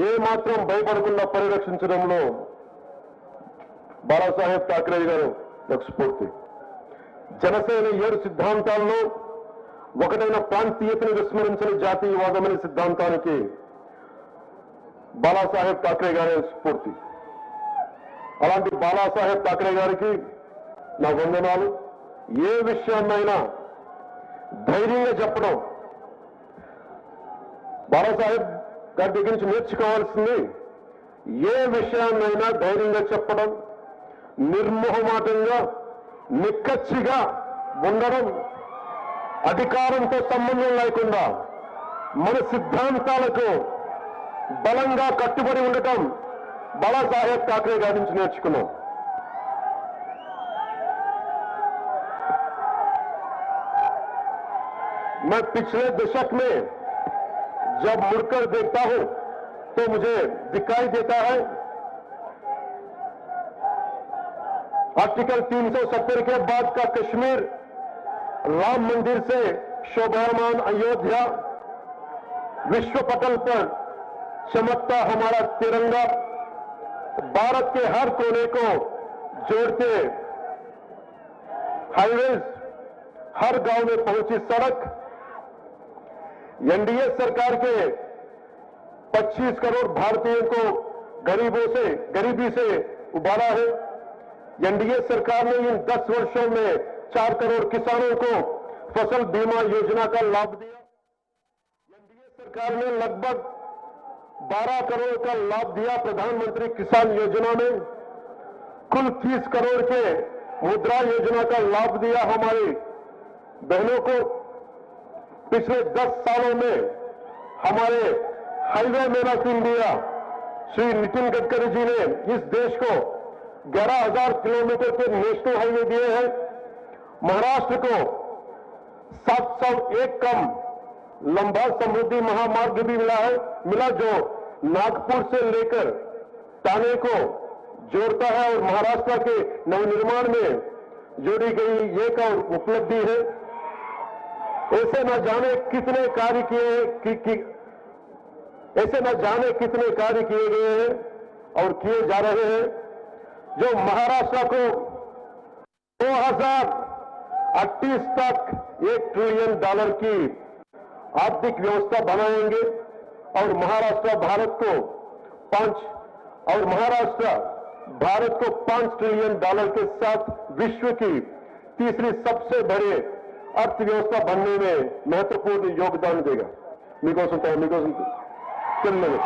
ఏమాత్రం భయపడకుండా పరిరక్షించడంలో బాలాసాహెబ్ ఠాక్రే గారు ఒక స్ఫూర్తి. జనసేన 7 సిద్ధాంతాల్లో ఒకటైన ప్రాంతీయతను విస్మరించిన జాతీయవాదం అనే సిద్ధాంతానికి బాలాసాహెబ్ ఠాక్రే గారి స్ఫూర్తి. అలాంటి బాలాసాహెబ్ ఠాక్రే గారికి నా వందనాలు. ఏ విషయాన్నైనా ధైర్యంగా చెప్పడం, బాలాసాహెబ్ గారి దగ్గర నుంచి నేర్చుకోవాల్సింది ఏ విషయాన్నైనా ధైర్యంగా చెప్పడం, నిర్మోహమాటంగా నిక్కచ్చిగా ఉండడం, అధికారంతో సంబంధం లేకుండా మన సిద్ధాంతాలకు బలంగా కట్టుబడి ఉండటం బాలాసాహెబ్ ఠాక్రే గారి నుంచి నేర్చుకున్నాం. मैं पिछले दशक में जब मुड़कर देखता हूं तो मुझे दिखाई देता है आर्टिकल 370 के बाद का कश्मीर, राम मंदिर से शोभायमान अयोध्या, विश्व पटल पर चमकता हमारा तिरंगा, भारत के हर कोने को जोड़ते हाईवेज, हर गांव में पहुंची सड़क, एनडीए सरकार के 25 करोड़ भारतीयों को गरीबी से उबारा है। एनडीए सरकार ने इन 10 वर्षों में 4 करोड़ किसानों को फसल बीमा योजना का लाभ दिया। एनडीए सरकार ने लगभग 12 करोड़ का लाभ दिया प्रधानमंत्री किसान योजना में। कुल 30 करोड़ के मुद्रा योजना का लाभ दिया हमारी बहनों को। पिछले 10 सालों में हमारे highway man of India Shri Nitin Gadkari ji ने इस देश को 11,000 किलोमीटर के नेशनल हाईवे दिए हैं। महाराष्ट्र को 701 कम लंबा समृद्धि महामार्ग भी मिला जो नागपुर से लेकर ठाणे को जोड़ता है और महाराष्ट्र के नवनिर्माण में जोड़ी गई एक और उपलब्धि है। ऐसे न जाने कितने कार्य किए गए हैं और किए जा रहे हैं जो महाराष्ट्र को 2038 तक $1 ट्रिलियन की आर्थिक व्यवस्था बनाएंगे और महाराष्ट्र भारत को 5 ट्रिलियन डॉलर के साथ विश्व की तीसरी सबसे बड़े अर्थव्यवस्था बनने में महत्वपूर्ण योगदान देगा। మీకోసం చిన్నది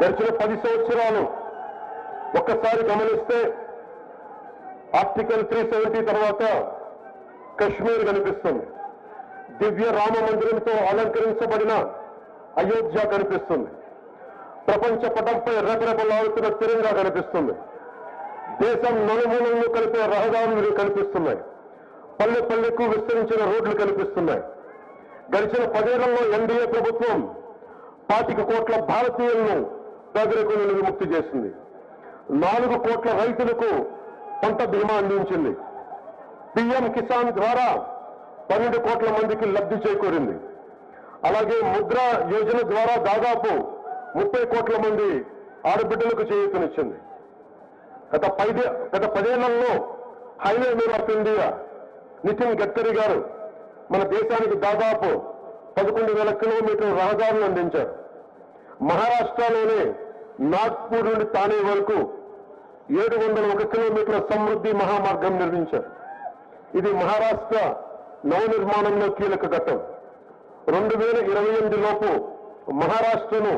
గడిచిన 10 సంవత్సరాలు ఒక్కసారి గమనిస్తే ఆర్టికల్ 370 తర్వాత కశ్మీర్ కనిపిస్తుంది, దివ్య రామ మందిరంతో అలంకరించబడిన అయోధ్య కనిపిస్తుంది, ప్రపంచ పటంపై రెపరెపలాడుతున్న తిరంగా కనిపిస్తుంది, దేశం నలుమూలలను కలిపే రహదారులు కనిపిస్తున్నాయి, పల్లె పల్లెకు విస్తరించిన రోడ్లు కనిపిస్తున్నాయి. గడిచిన 10 ఏళ్లలో ఎన్డీఏ ప్రభుత్వం 25 కోట్ల భారతీయులను పేదరికం నుండి విముక్తి చేసింది, 4 కోట్ల రైతులకు పంట బీమా అందించింది, పీఎం కిసాన్ ద్వారా 12 కోట్ల మందికి లబ్ధి చేకూరింది. అలాగే ముద్రా యోజన ద్వారా దాదాపు 30 కోట్ల మంది ఆడబిడ్డలకు చేయూతనిచ్చింది. గత 10 ఏళ్లలో highway man of India Nitin Gadkari గారు మన దేశానికి దాదాపు 11,000 కిలోమీటర్ల రహదారులు అందించారు. మహారాష్ట్రలోనే నాగ్పూర్ నుండి తానే వరకు 701 కిలోమీటర్ల సమృద్ధి మహామార్గం నిర్మించారు. ఇది మహారాష్ట్ర నవనిర్మాణంలో కీలక ఘట్టం. 2028 లోపు మహారాష్ట్రను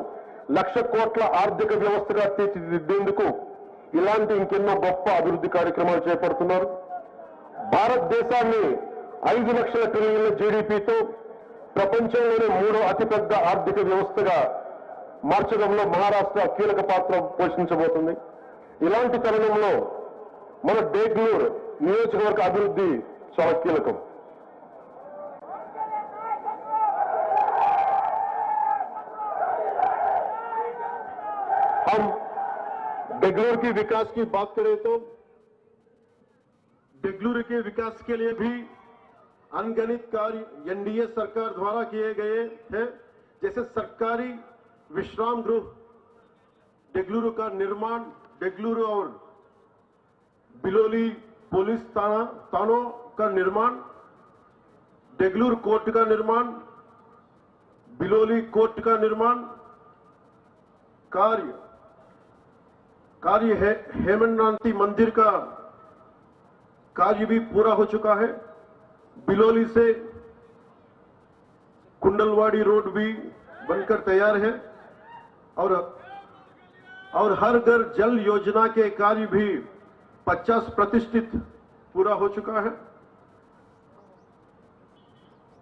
1,00,000 కోట్ల ఆర్థిక వ్యవస్థగా తీర్చిదిద్దేందుకు ఇలాంటి ఇంకెన్నో గొప్ప అభివృద్ధి కార్యక్రమాలు చేపడుతున్నారు. భారతదేశాన్ని 5 లక్షల ట్రిలియన్ల జీడీపీతో ప్రపంచంలోనే 3వ అతిపెద్ద ఆర్థిక వ్యవస్థగా మార్చడంలో మహారాష్ట్ర కీలక పాత్ర పోషించబోతుంది. ఇలాంటి తరుణంలో మన దేగ్లూర్ నియోజకవర్గ అభివృద్ధి చాలా కీలకం. हम बेंगलुरु की विकास की बात करें तो बेंगलुरु के विकास के लिए भी अनगिनत कार्य एनडीए सरकार द्वारा किए गए हैं। जैसे सरकारी विश्राम गृह बेंगलुरु का निर्माण, बेंगलुरु और बिलोली पुलिस थानों का निर्माण, बेंगलुरु कोर्ट का निर्माण, बिलोली कोर्ट का निर्माण कार्य है। हेमंतनाथी मंदिर का कार्य भी पूरा हो चुका है। बिलोली से कुंडलवाड़ी रोड भी बनकर तैयार है और हर घर जल योजना के कार्य भी 50% पूरा हो चुका है।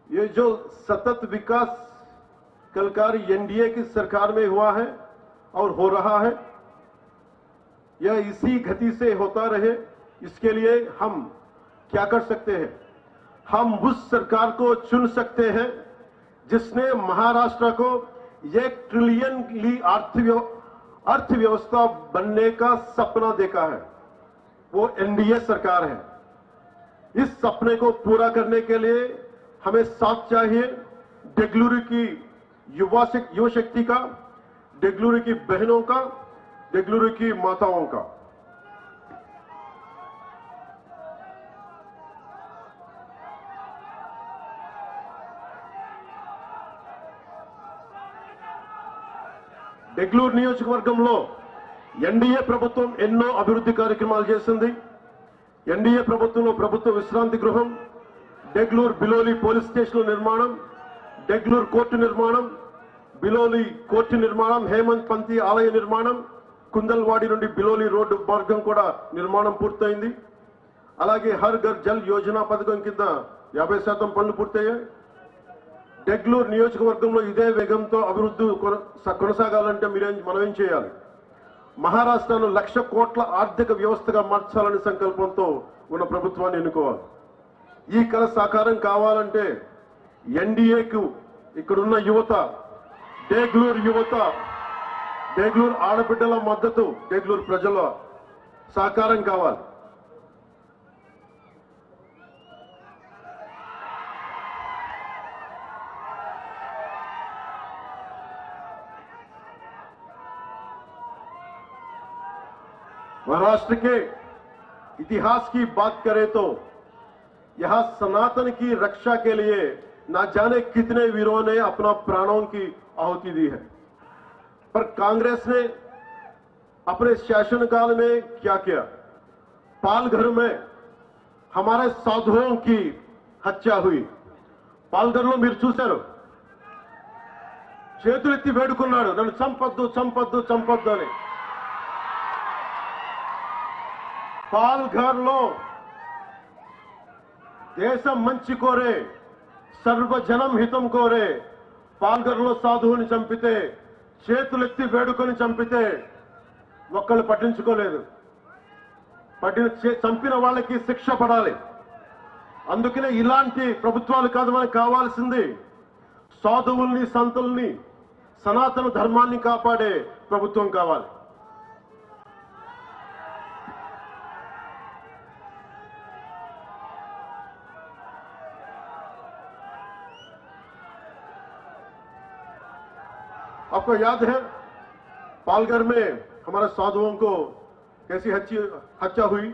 ये जो सतत विकास कल कार्य एनडीए की सरकार में हुआ है और हो रहा है, यह इसी गति से होता रहे, इसके लिए हम क्या कर सकते हैं? हम उस सरकार को चुन सकते हैं जिसने महाराष्ट्र को 1 ट्रिलियन की अर्थव्यवस्था बनने का सपना देखा है। वो एनडीए सरकार है। इस सपने को पूरा करने के लिए हमें साथ चाहिए बेंगलुरु की युवा शक्ति का, बेंगलुरु की बहनों का, बेंगलुरु की माताओं का। బెంగళూరు నియోజకవర్గంలో ఎన్డీఏ ప్రభుత్వం ఎన్నో అభివృద్ధి కార్యక్రమాలు చేసింది. ఎన్డీఏ ప్రభుత్వంలో ప్రభుత్వ విశ్రాంతి గృహం, బెంగళూరు బిలోలి పోలీస్ స్టేషన్ నిర్మాణం, బెంగళూరు కోర్టు నిర్మాణం, బిలోలి కోర్టు నిర్మాణం, హేమంత్ పంతి ఆలయ నిర్మాణం, కుందల్వాడి నుండి బిలోలి రోడ్డు మార్గం కూడా నిర్మాణం పూర్తయింది. అలాగే హర్ ఘర్ జల్ యోజన పథకం కింద 50% పనులు పూర్తయ్యాయి. బెంగళూరు నియోజకవర్గంలో ఇదే వేగంతో అభివృద్ధి కొనసాగాలంటే మనం ఏం చేయాలి? మహారాష్ట్రను 1,00,000 కోట్ల ఆర్థిక వ్యవస్థగా మార్చాలనే సంకల్పంతో ఉన్న ప్రభుత్వాన్ని ఎన్నుకోవాలి. ఈ కల సాకారం కావాలంటే ఎన్డీఏకు ఇక్కడున్న యువత, బెంగళూరు యువత, బెంగళూరు ఆడబిడ్డల మద్దతు, బెంగళూరు ప్రజల సహకారం కావాలి. महाराष्ट्र के इतिहास की बात करें तो यहां सनातन की रक्षा के लिए ना जाने कितने वीरों ने अपना प्राणों की आहुति दी है, पर कांग्रेस ने अपने शासनकाल में क्या किया? पालघर में हमारे साधुओं की हत्या हुई. పాల్ఘర్లో మీరు చూశారు, చేతులెత్తి వేడుకున్నాడు, నన్ను చంపొద్దు చంపొద్దు చంపొద్దు అని. పాల్ఘర్లో దేశం మంచి కోరే, సర్వజనం హితం కోరే పాల్ఘర్లో సాధువుని చంపితే, చేతులెత్తి వేడుకొని చంపితే ఒక్కళ్ళు పట్టించుకోలేదు. చంపిన వాళ్ళకి శిక్ష పడాలి. అందుకనే ఇలాంటి ప్రభుత్వాలు కాదు మనకు కావాల్సింది. సాధువుల్ని, సంతుల్ని, సనాతన ధర్మాన్ని కాపాడే ప్రభుత్వం కావాలి. आपको याद है पालघर में हमारे साधुओं को कैसी हत्या हुई,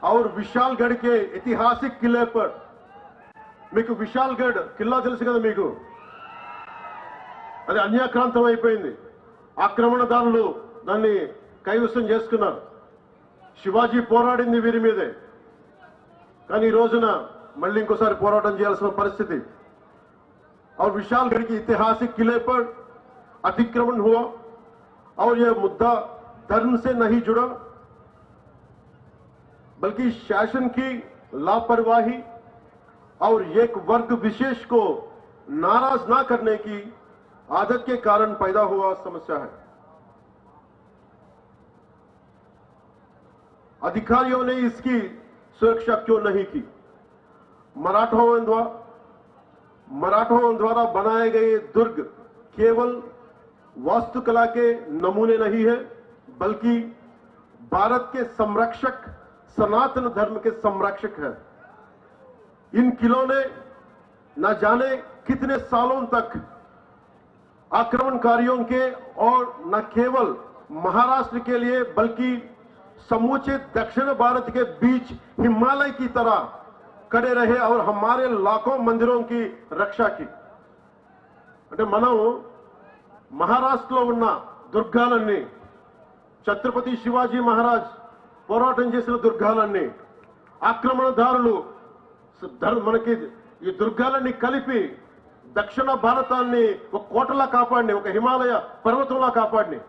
और विशालगढ़ के ऐतिहासिक किले पर, మీకు విశాల్గఢ్ కిల్లా తెలుసు కదా మీకు, అది అన్యాక్రాంతం అయిపోయింది. ఆక్రమణదారులు దాన్ని కైవసం చేసుకున్నారు. శివాజీ పోరాడింది వీరి మీదే, కానీ ఈ రోజున మళ్ళీ ఇంకోసారి పోరాటం చేయాల్సిన పరిస్థితి. और विशालगढ़ के ऐतिहासिक किले पर अतिक्रमण हुआ और यह मुद्दा धर्म से नहीं जुड़ा, बल्कि शासन की लापरवाही और एक वर्ग विशेष को नाराज ना करने की आदत के कारण पैदा हुआ समस्या है. अधिकारियों ने इसकी सुरक्षा क्यों नहीं की? मराठों द्वारा बनाए गए दुर्ग केवल वास्तुकला के नमूने नहीं है, बल्कि भारत के संरक्षक, सनातन धर्म के संरक्षक है। इन किलों ने न जाने कितने सालों तक आक्रमणकारियों के और न केवल महाराष्ट्र के लिए बल्कि समूचे दक्षिण भारत के बीच हिमालय की तरह खड़े रहे और हमारे लाखों मंदिरों की रक्षा की। అంటే మనం మహారాష్ట్రలో ఉన్న దుర్గాలన్నీ, ఛత్రపతి శివాజీ మహారాజ్ పోరాటం చేసిన దుర్గాలన్నీ, ఆక్రమణదారులు మనకి ఈ దుర్గాలన్నీ కలిపి దక్షిణ భారతాన్ని ఒక కోటలా కాపాడిని, ఒక హిమాలయ పర్వతంలా కాపాడిని,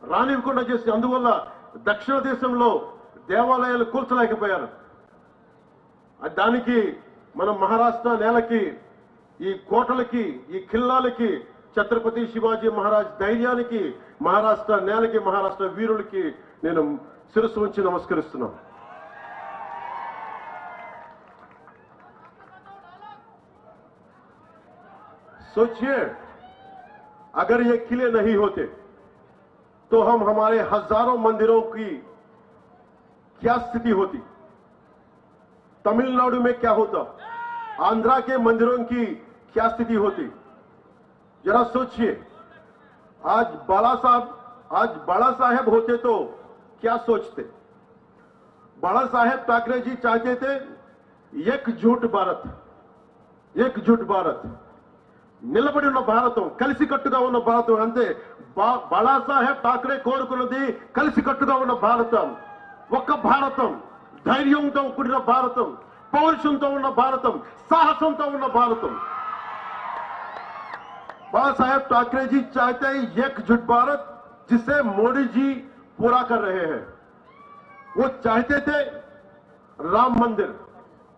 రానివ్వకుండా చేసి అందువల్ల దక్షిణ దేశంలో దేవాలయాలు కూల్చలేకపోయారు. దానికి మనం మహారాష్ట్ర నేలకి, ఈ కోటలకి, ఈ ఖిల్లాలకి, ఛత్రపతి శివాజీ మహారాజ్ ధైర్యానికి, మహారాష్ట్ర నేలకి, మహారాష్ట్ర వీరులకి నేను శిరస్సు ఉంచి నమస్కరిస్తున్నాను. सोचिए, अगर ये किले नहीं होते तो हम हमारे हजारों मंदिरों की क्या स्थिति होती, तमिलनाडु में क्या होता, आंध्रा के मंदिरों की क्या स्थिति होती। जरा सोचिए, आज बाला साहेब होते तो क्या सोचते। बाला साहेब ठाकरे जी चाहते थे एकजुट भारत, एकजुट भारत, నిలబడి ఉన్న భారతం, కలిసికట్టుగా ఉన్న భారతం. అంతే, బాలాసాహెబ్ ఠాకరే కోరుకున్నది కలిసికట్టుగా ఉన్న భారతం, ఒక్క భారతం, ధైర్యంతో కూడిన భారతం, పౌరుషంతో ఉన్న భారతం, సాహసంతో ఉన్న భారతం. बाला साहेब ठाकरे जी चाहते हैं एकजुट भारत, जिसे मोदी जी पूरा कर रहे हैं. वो चाहते थे राम मंदिर,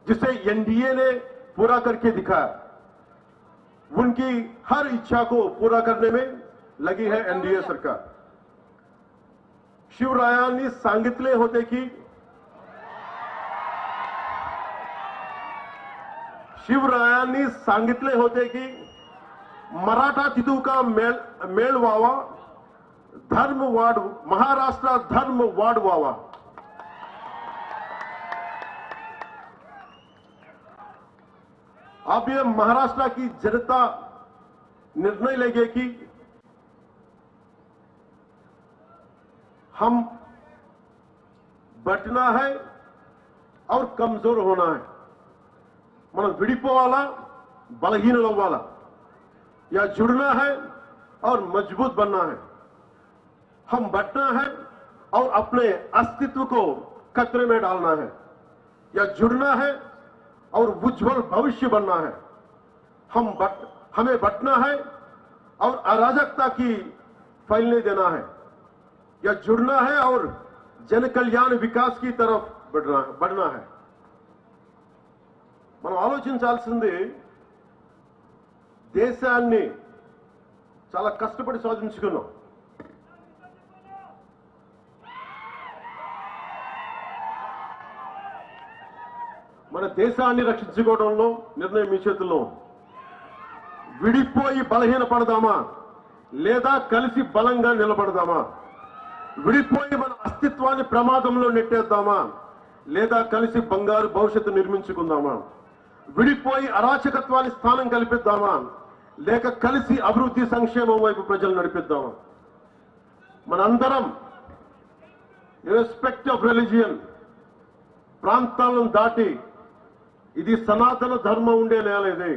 जिसे एनडीए ने पूरा करके दिखाया. उनकी हर इच्छा को पूरा करने में लगी है एनडीए सरकार. शिवरायांनी सांगितले होते की मराठा तिथू का मेळ व्हावा, धर्म वाढ, महाराष्ट्र धर्म वाढ व्हावा. अब ये महाराष्ट्र की जनता निर्णय लेगी कि हम बटना है और कमजोर होना है. మనం విడిపోవాలా, బలహీనలు అవ్వాలా, या जुड़ना है और मजबूत बनना है. हम बटना है और अपने अस्तित्व को खतरे में डालना है, या जुड़ना है और उज्जवल भविष्य बनना है. हमें बटना है और अराजकता की फैलने देना है, या जुड़ना है और जन कल्याण विकास की तरफ बढ़ना है. మనం ఆలోచించాల్సింది, దేశాన్ని చాలా కష్టపడి సాధించుకున్నాం. మన దేశాన్ని రక్షించుకోవడంలో నిర్ణయం మీ చేతుల్లో. విడిపోయి బలహీన పడదామా, లేదా కలిసి బలంగా నిలబడదామా? విడిపోయి మన అస్తిత్వాన్ని ప్రమాదంలో నెట్టేద్దామా, లేదా కలిసి బంగారు భవిష్యత్తు నిర్మించుకుందామా? విడిపోయి అరాచకత్వానికి స్థానం కల్పిద్దామా, లేక కలిసి అభివృద్ధి సంక్షేమం వైపు ప్రజలు నడిపిద్దామా? మనందరం ఇర్రెస్పెక్ట్ ఆఫ్ రిలీజియన్, ప్రాంతాలను దాటి, ఇది సనాతన ధర్మం ఉండే నేల ఇది.